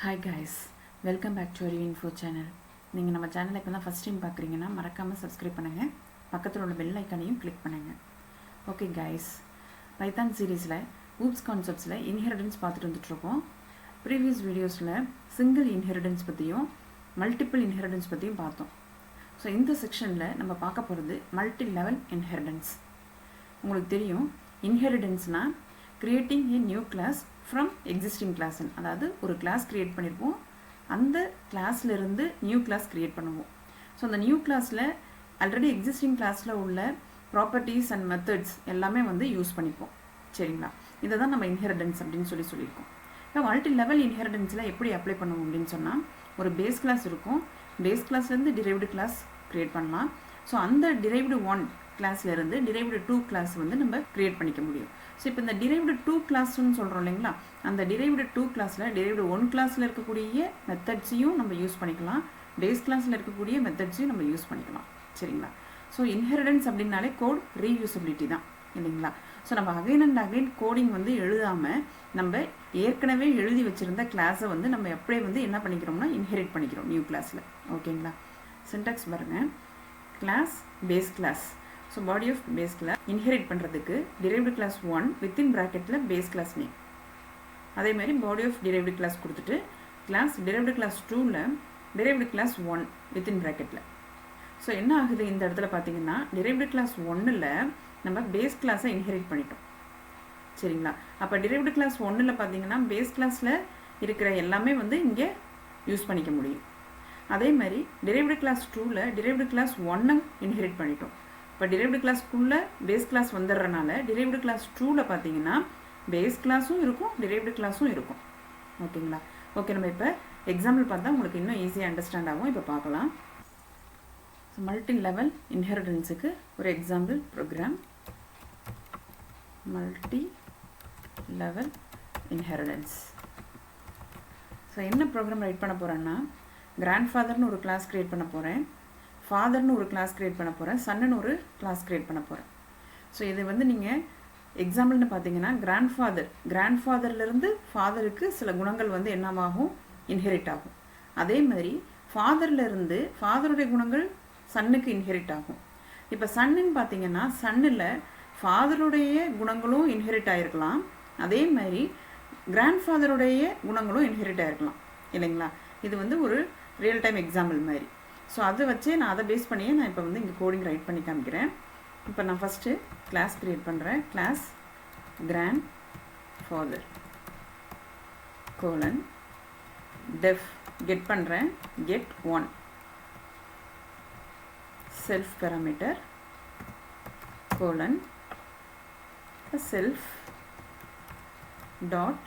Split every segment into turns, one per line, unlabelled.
Hi guys, welcome back to ARIVU channel. நீங்கள் நம்ம சேனலை இப்போ தான் ஃபஸ்ட் டைம் பார்க்குறீங்கன்னா மறக்காமல் சப்ஸ்கிரைப் பண்ணுங்கள், பக்கத்தில் உள்ள பெல் ஐக்கானையும் கிளிக் பண்ணுங்கள். ஓகே கைஸ், பைத்தான் சீரீஸில் ஊப்ஸ் கான்செப்ட்ஸில் இன்ஹெரிடன்ஸ் பார்த்துட்டு வந்துட்டுருக்கோம். ப்ரீவியஸ் வீடியோஸில் சிங்கிள் இன்ஹெரிடன்ஸ் பற்றியும் மல்டிபிள் இன்ஹெரிடன்ஸ் பற்றியும் பார்த்தோம். ஸோ இந்த செக்ஷனில் நம்ம பார்க்க போகிறது மல்டி லெவல் இன்ஹெரிடன்ஸ். உங்களுக்கு தெரியும், இன்ஹெரிடன்ஸ்னால் creating a new class from existing class. அதாவது ஒரு கிளாஸ் க்ரியேட் பண்ணியிருப்போம், அந்த கிளாஸ்லேருந்து நியூ கிளாஸ் க்ரியேட் பண்ணுவோம். ஸோ அந்த நியூ கிளாஸில் ஆல்ரெடி எக்ஸிஸ்டிங் கிளாஸில் உள்ள ப்ராப்பர்ட்டிஸ் அண்ட் மெத்தட்ஸ் எல்லாமே யூஸ் பண்ணிப்போம். சரிங்களா? இதை தான் நம்ம இன்ஹெரிடன்ஸ் அப்படின்னு சொல்லியிருக்கோம். இப்போ மல்டி லெவல் இன்ஹெரிடன்ஸில் எப்படி அப்ளை பண்ணுவோம் அப்படின்னு சொன்னால், ஒரு பேஸ் கிளாஸ் இருக்கும், பேஸ் கிளாஸ்லேருந்து டிரைவ்டு கிளாஸ் க்ரியேட் பண்ணலாம். ஸோ அந்த டிரைவ்டு 1 கிளாஸ்லேருந்து டிரைவ்டு 2 கிளாஸ் நம்ம க்ரியேட் பண்ணிக்க முடியும். ஸோ இப்போ இந்த டிரைவ்டு 2 கிளாஸ்ன்னு சொல்கிறோம் இல்லைங்களா, அந்த டிரைவ்டு 2 கிளாஸில் டிரைவ்டு 1 கிளாஸில் இருக்கக்கூடிய மெத்தட்ஸையும் நம்ம யூஸ் பண்ணிக்கலாம், பேஸ் கிளாஸில் இருக்கக்கூடிய மெத்தட்ஸையும் நம்ம யூஸ் பண்ணிக்கலாம். சரிங்களா? ஸோ இன்ஹெரிடன்ஸ் அப்படின்னாலே கோட் ரீயூசபிலிட்டி தான் இல்லைங்களா? ஸோ நம்ம அகைன் அண்ட் அகைன் கோடிங் எழுதாமல் நம்ம ஏற்கனவே எழுதி வச்சுருந்த கிளாஸை நம்ம எப்படியே என்ன பண்ணிக்கிறோம்னா இன்ஹெரிட் பண்ணிக்கிறோம் நியூ கிளாஸில். ஓகேங்களா? சின்டாக்ஸ் பாருங்கள், class base class. So body of base class inherit பண்ணுறதுக்கு டிரைவ்டு கிளாஸ் 1 வித்தின் ப்ராக்கெட்டில் பேஸ் கிளாஸ் நேம். அதே மாதிரி பாடி ஆஃப் டிரைவ்டு கிளாஸ் கொடுத்துட்டு கிளாஸ் டிரைவ்டு கிளாஸ் 2ல் டிரைவ்டு கிளாஸ் 1 வித்தின் ப்ராக்கெட்டில். ஸோ என்ன ஆகுது இந்த இடத்துல பார்த்தீங்கன்னா, டிரைவ்டு கிளாஸ் 1ல் நம்ம பேஸ் கிளாஸை இன்ஹெரிட் பண்ணிட்டோம். சரிங்களா? அப்போ டிரைவ்டு கிளாஸ் 1ல் பார்த்தீங்கன்னா பேஸ் கிளாஸில் இருக்கிற எல்லாமே இங்கே யூஸ் பண்ணிக்க முடியும். அதே மாதிரி டிரைவ்டு கிளாஸ் 2ல் டிரைவ்டு கிளாஸ் 1 இன்ஹெரிட் பண்ணிட்டோம். இப்போ டிரைவ்டு கிளாஸ்க்குள்ளே பேஸ் கிளாஸ் வந்துடுறனால டிரைவ்டு கிளாஸ் 2ல் பார்த்தீங்கன்னா பேஸ் கிளாஸும் இருக்கும், டிரைவ்டு கிளாஸும் இருக்கும். ஓகேங்களா? ஓகே, நம்ம இப்போ எக்ஸாம்பிள் பார்த்தா உங்களுக்கு இன்னும் ஈஸியாக அண்டர்ஸ்டாண்ட் ஆகும். இப்போ பார்க்கலாம். ஸோ மல்டி லெவல் இன்ஹெரிடன்ஸுக்கு ஒரு example program. Multi level inheritance. So என்ன ப்ரோக்ராம் ரைட் பண்ண போகிறேன்னா, கிராண்ட்ஃபாதர்னு ஒரு கிளாஸ் க்ரியேட் பண்ண போகிறேன், ஃபாதர்னு ஒரு கிளாஸ் க்ரியேட் பண்ண போகிறேன், சன்னுன்னு ஒரு கிளாஸ் க்ரியேட் பண்ண போகிறேன். ஸோ இது நீங்கள் எக்ஸாம்பிள்னு பார்த்தீங்கன்னா கிராண்ட்ஃபாதர்லேருந்து ஃபாதருக்கு சில குணங்கள் என்னவாகும், இன்ஹெரிட் ஆகும். அதே மாதிரி ஃபாதர்லேருந்து ஃபாதருடைய குணங்கள் சன்னுக்கு இன்ஹெரிட் ஆகும். இப்போ சன்னுன்னு பார்த்தீங்கன்னா சன்னில் ஃபாதருடைய குணங்களும் இன்ஹெரிட் ஆகிருக்கலாம், அதே மாதிரி கிராண்ட்ஃபாதருடைய குணங்களும் இன்ஹெரிட் ஆகிருக்கலாம் இல்லைங்களா? இது ஒரு ரியல் டைம் எக்ஸாம்பிள் மாதிரி. ஸோ அதை வச்சே நான் அதை பேஸ் பண்ணியே நான் இப்போ இங்கே கோடிங் ரைட் பண்ணி காமிக்கிறேன். இப்போ நான் ஃபஸ்ட்டு கிளாஸ் க்ரியேட் பண்ணுறேன். Class grandfather colon def get பண்ணுறேன், get 1 self parameter colon self dot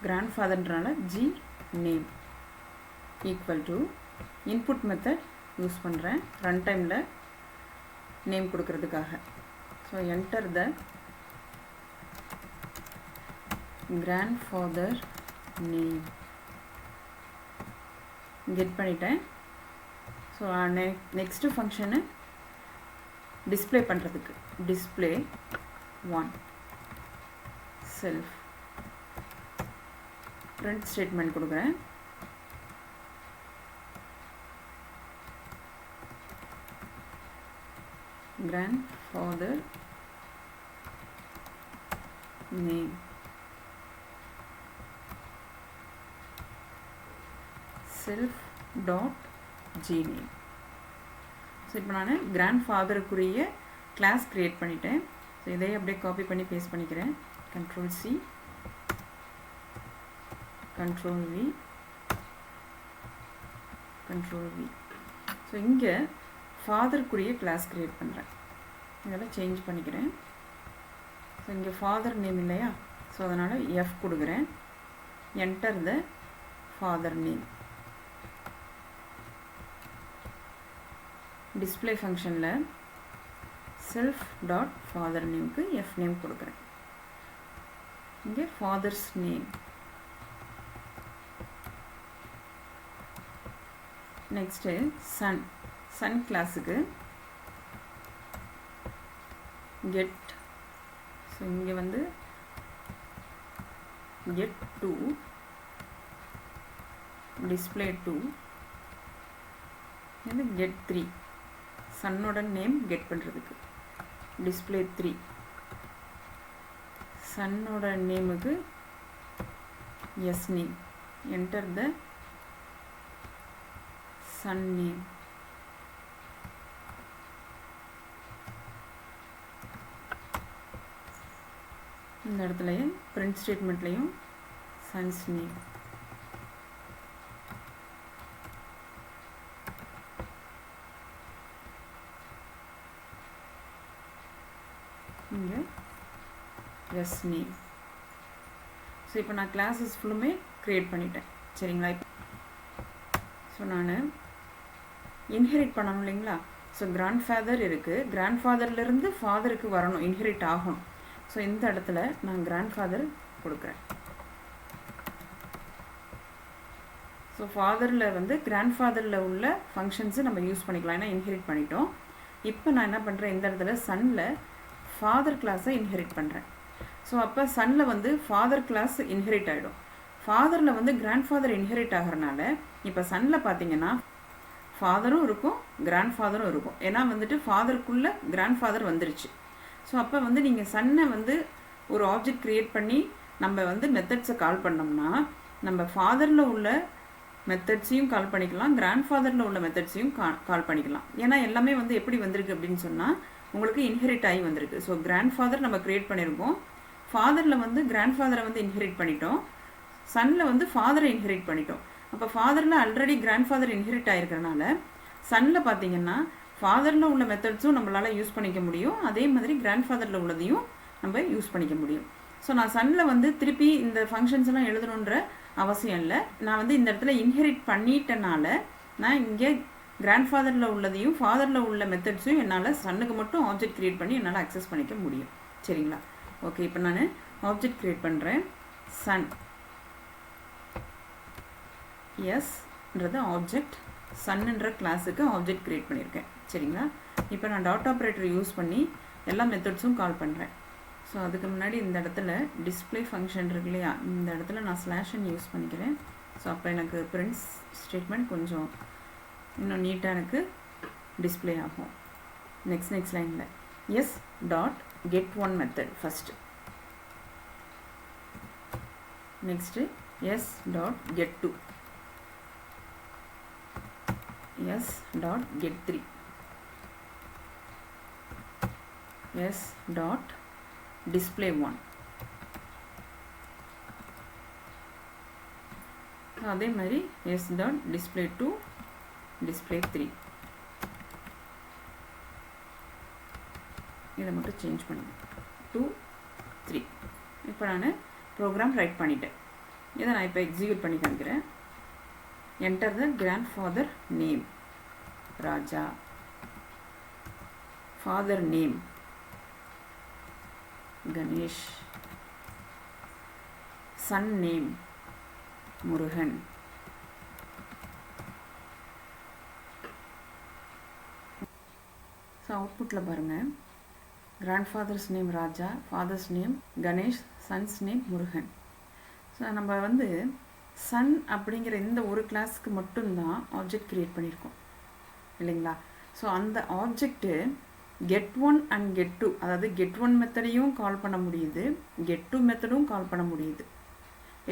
கிராண்ட்ஃபாதர்ன்றனால G name equal to input method use பண்ணுறேன் ரன் டைமில் நேம் கொடுக்கறதுக்காக. So enter the grandfather name get பண்ணிட்டேன். ஸோ நெக்ஸ்ட்டு ஃபங்க்ஷனு டிஸ்பிளே பண்ணுறதுக்கு display 1 self print statement கொடுக்குறேன். grandfather name self dot gname. So இப்போ நான் கிராண்ட்ஃபாதருக்குரிய கிளாஸ் க்ரியேட் பண்ணிட்டேன். ஸோ இதை அப்படியே காப்பி பண்ணி பேஸ்ட் பண்ணிக்கிறேன். Ctrl+C Ctrl+V Ctrl+V. ஸோ இங்கே ஃபாதருக்குரிய கிளாஸ் க்ரியேட் பண்ணுறேன். இதெல்லாம் சேஞ்ச் பண்ணிக்கிறேன். ஸோ இங்கே ஃபாதர் நேம் இல்லையா, ஸோ அதனால் எஃப் கொடுக்குறேன். Enter the father name. Display ஃபங்க்ஷனில் செல்ஃப் டாட் ஃபாதர் நேமுக்கு எஃப் நேம் கொடுக்குறேன். இங்கே ஃபாதர்ஸ் நேம். நெக்ஸ்ட்டு சன் கிளாஸுக்கு கெட். ஸோ இங்கே get to display 2 இது get 3 சன்னோட நேம் கெட் பண்ணுறதுக்கு display 3 சன்னோட நேமுக்கு yes name enter the son name இந்த இடத்துலயும் print statementலயும் son's name இங்க yes name ஸோ இப்போ நான் கிளாஸஸ் ஃபுல்லுமே க்ரியேட் பண்ணிட்டேன் சரிங்களா ஸோ நான் இன்ஹெரிட் பண்ணணும் இல்லைங்களா ஸோ கிராண்ட்ஃபாதர் இருக்குது கிராண்ட்ஃபாதர்லேருந்து ஃபாதருக்கு வரணும் இன்ஹெரிட் ஆகணும் ஸோ இந்த இடத்துல நான் கிராண்ட்ஃபாதர் கொடுக்குறேன் ஸோ ஃபாதரில் வந்து கிராண்ட்ஃபாதரில் உள்ள ஃபங்க்ஷன்ஸு நம்ம யூஸ் பண்ணிக்கலாம் ஏன்னா இன்ஹெரிட் பண்ணிட்டோம் இப்போ நான் என்ன பண்ணுறேன் இந்த இடத்துல சன்னில் ஃபாதர் கிளாஸை இன்ஹெரிட் பண்ணுறேன் ஸோ அப்போ சன்னில் வந்து ஃபாதர் கிளாஸ் இன்ஹெரிட் ஆகிடும் ஃபாதரில் வந்து கிராண்ட்ஃபாதர் இன்ஹெரிட் ஆகிறனால இப்போ சன்னில் பார்த்தீங்கன்னா ஃபாதரும் இருக்கும் கிராண்ட்ஃபாதரும் இருக்கும் ஏன்னா வந்துட்டு ஃபாதருக்குள்ளே கிராண்ட்ஃபாதர் வந்துருச்சு ஸோ அப்போ வந்து நீங்கள் சன்னை வந்து ஒரு ஆப்ஜெக்ட் க்ரியேட் பண்ணி நம்ம வந்து மெத்தட்ஸை கால் பண்ணோம்னா நம்ம ஃபாதரில் உள்ள மெத்தட்ஸையும் கால் பண்ணிக்கலாம் கிராண்ட்ஃபாதரில் உள்ள மெத்தட்ஸையும் கால் பண்ணிக்கலாம் ஏன்னா எல்லாமே வந்து எப்படி வந்திருக்கு அப்படின்னு சொன்னால் உங்களுக்கு இன்ஹெரிட் ஆகி வந்திருக்கு ஸோ கிராண்ட்ஃபாதர் நம்ம க்ரியேட் பண்ணியிருக்கோம் ஃபாதரில் வந்து கிராண்ட்ஃபாதரை வந்து இன்ஹெரிட் பண்ணிட்டோம் சன்னில் வந்து ஃபாதரை இன்ஹெரிட் பண்ணிட்டோம் அப்போ ஃபாதரில் ஆல்ரெடி கிராண்ட்ஃபாதர் இன்ஹெரிட் ஆகிருக்கிறனால சன்னில் பார்த்தீங்கன்னா ஃபாதரில் உள்ள மெத்தட்ஸும் நம்மளால் யூஸ் பண்ணிக்க முடியும் அதே மாதிரி கிராண்ட்ஃபாதரில் உள்ளதையும் நம்ம யூஸ் பண்ணிக்க முடியும் ஸோ நான் சன்னில் வந்து திருப்பி இந்த ஃபங்க்ஷன்ஸ் எல்லாம் எழுதணுன்ற அவசியம் இல்லை நான் வந்து இந்த இடத்துல இன்ஹெரிட் பண்ணிட்டனால நான் இங்கே கிராண்ட்ஃபாதரில் உள்ளதையும் ஃபாதரில் உள்ள மெத்தட்ஸையும் என்னால் சன்னுக்கு மட்டும் ஆப்ஜெக்ட் க்ரியேட் பண்ணி என்னால் அக்சஸ் பண்ணிக்க முடியும் சரிங்களா ஓகே இப்போ நான் ஆப்ஜெக்ட் க்ரியேட் பண்ணுறேன் சன் எஸ்ன்றது ஆப்ஜெக்ட் சன்னுன்ற கிளாஸுக்கு ஆப்ஜெக்ட் க்ரியேட் பண்ணியிருக்கேன் சரிங்களா இப்போ நான் டாட் ஆப்ரேட்டர் யூஸ் பண்ணி எல்லா மெத்தட்ஸும் கால் பண்ணுறேன் ஸோ அதுக்கு முன்னாடி இந்த இடத்துல டிஸ்பிளே ஃபங்க்ஷன் இருக்கு இல்லையா இந்த இடத்துல நான் ஸ்லாஷன் யூஸ் பண்ணிக்கிறேன் ஸோ அப்போ எனக்கு பிரிண்ட் ஸ்டேட்மெண்ட் கொஞ்சம் இன்னும் நீட்டாக எனக்கு டிஸ்பிளே ஆகும் நெக்ஸ்ட் லைனில் S dot get one method first next S dot get two s dot get 3 s dot display 1 அதே மாதிரி s dot display 2 display 3 இதை மட்டும் சேஞ்ச் பண்ணுங்க 2 3 இப்போ நான் ப்ரோக்ராம் ரைட் பண்ணிட்டேன் இதை நான் இப்போ எக்ஸிக்யூட் பண்ணி காமிக்கிறேன் enter the grandfather name Raja father name Ganesh son name Murugan so output la parunga grandfather's name Raja father's name Ganesh son's name Murugan so நம்ம வந்து சன் அப்படிங்கிற இந்த ஒரு கிளாஸ்க்கு மட்டும்தான் ஆப்ஜெக்ட் க்ரியேட் பண்ணியிருக்கோம் இல்லைங்களா ஸோ அந்த object get one and get two அதாவது கெட் ஒன் மெத்தடையும் கால் பண்ண முடியுது கெட் டூ மெத்தடும் கால் பண்ண முடியுது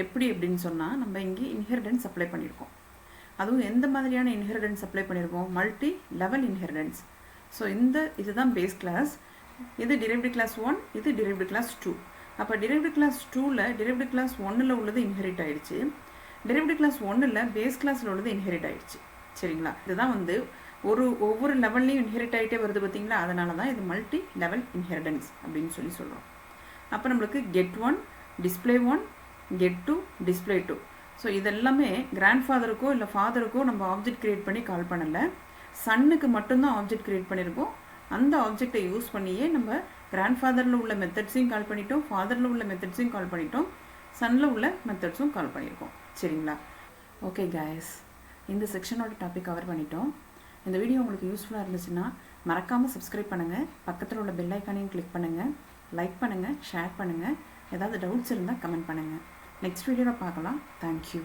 எப்படி அப்படின்னு சொன்னால் நம்ம இங்கே இன்ஹெரிடன்ஸ் அப்ளை பண்ணியிருக்கோம் அதுவும் எந்த மாதிரியான இன்ஹெரிடன்ஸ் அப்ளை பண்ணியிருக்கோம் மல்டி லெவல் இன்ஹெரிடன்ஸ் ஸோ இதுதான் பேஸ் கிளாஸ் இது டிரைவ்டு கிளாஸ் 1 இது டிரைவ்டு கிளாஸ் 2 அப்போ டிரைவ்டு கிளாஸ் 2ல் டிரைவ்டு கிளாஸ் 1ல் உள்ளது இன்ஹெரிட் ஆகிடுச்சு டிரைவ்டு கிளாஸ் 1ல் பேஸ் கிளாஸில் உள்ளது இன்ஹெரிட் ஆகிடுச்சு சரிங்களா இதுதான் வந்து ஒவ்வொரு லெவல்லையும் இன்ஹெரிட் ஆகிட்டே வருது பார்த்தீங்களா அதனால தான் இது மல்டி லெவல் இன்ஹெரிடன்ஸ் அப்படின்னு சொல்கிறோம் அப்போ நம்மளுக்கு get 1 display 1 get 2 display 2 so இதெல்லாமே கிராண்ட்ஃபாதருக்கோ இல்லை ஃபாதருக்கோ நம்ம ஆப்ஜெக்ட் க்ரியேட் பண்ணி கால் பண்ணலை சன்னுக்கு மட்டும்தான் ஆப்ஜெக்ட் க்ரியேட் பண்ணியிருக்கோம் அந்த ஆப்ஜெக்டை யூஸ் பண்ணியே நம்ம கிராண்ட்ஃபாதரில் உள்ள மெத்தட்ஸையும் கால் பண்ணிட்டோம் ஃபாதரில் உள்ள மெத்தட்ஸையும் கால் பண்ணிட்டோம் சன்னில் உள்ள மெத்தட்ஸும் கால் பண்ணியிருக்கோம் சரிங்களா ஓகே கைஸ் இந்த செக்ஷனோட டாபிக் கவர் பண்ணிட்டோம் இந்த வீடியோ உங்களுக்கு யூஸ்ஃபுல்லாக இருந்துச்சுன்னா மறக்காமல் சப்ஸ்கிரைப் பண்ணுங்கள் பக்கத்தில் உள்ள பெல் ஐக்கானையும் கிளிக் பண்ணுங்கள் லைக் பண்ணுங்கள் ஷேர் பண்ணுங்கள் ஏதாவது டவுட்ஸ் இருந்தால் கமெண்ட் பண்ணுங்கள் நெக்ஸ்ட் வீடியோவில் பார்க்கலாம் தேங்க்யூ